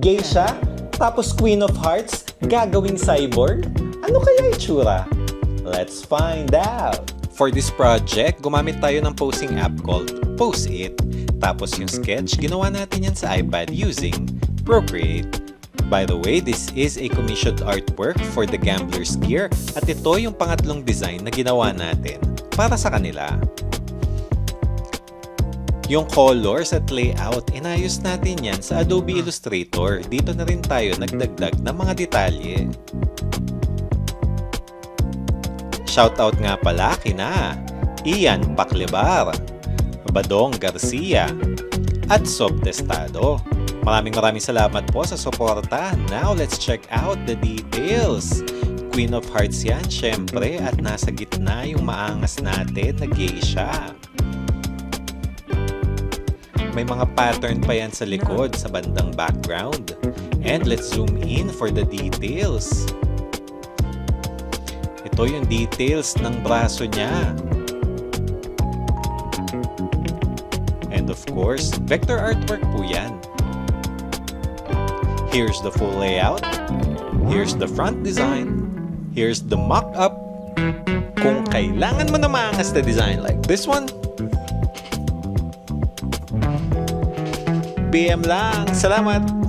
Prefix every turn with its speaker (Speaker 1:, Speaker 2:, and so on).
Speaker 1: geisha, tapos Queen of Hearts, gagawing cyborg? Ano kaya itsura? Let's find out! For this project, gumamit tayo ng posing app called Post-it. Tapos yung sketch, ginawa natin yan sa iPad using Procreate. By the way, this is a commissioned artwork for the Gambler's Gear at ito yung pangatlong design na ginawa natin para sa kanila. Yung colors at layout, inayos natin yan sa Adobe Illustrator. Dito na rin tayo nagdagdag ng mga detalye. Shoutout nga pala kina Ian Paclebar, Badong Garcia, at Sob Testado. Maraming salamat po sa suporta. Now let's check out the details. Queen of Hearts yan, syempre, at nasa gitna yung maangas natin na geisha. May mga pattern pa yan sa likod, sa bandang background. And let's zoom in for the details. Ito yung details ng braso niya. And of course, vector artwork po yan. Here's the full layout. Here's the front design. Here's the mock-up. Kung kailangan mo na maangas na design like this one, BM lang. Salamat!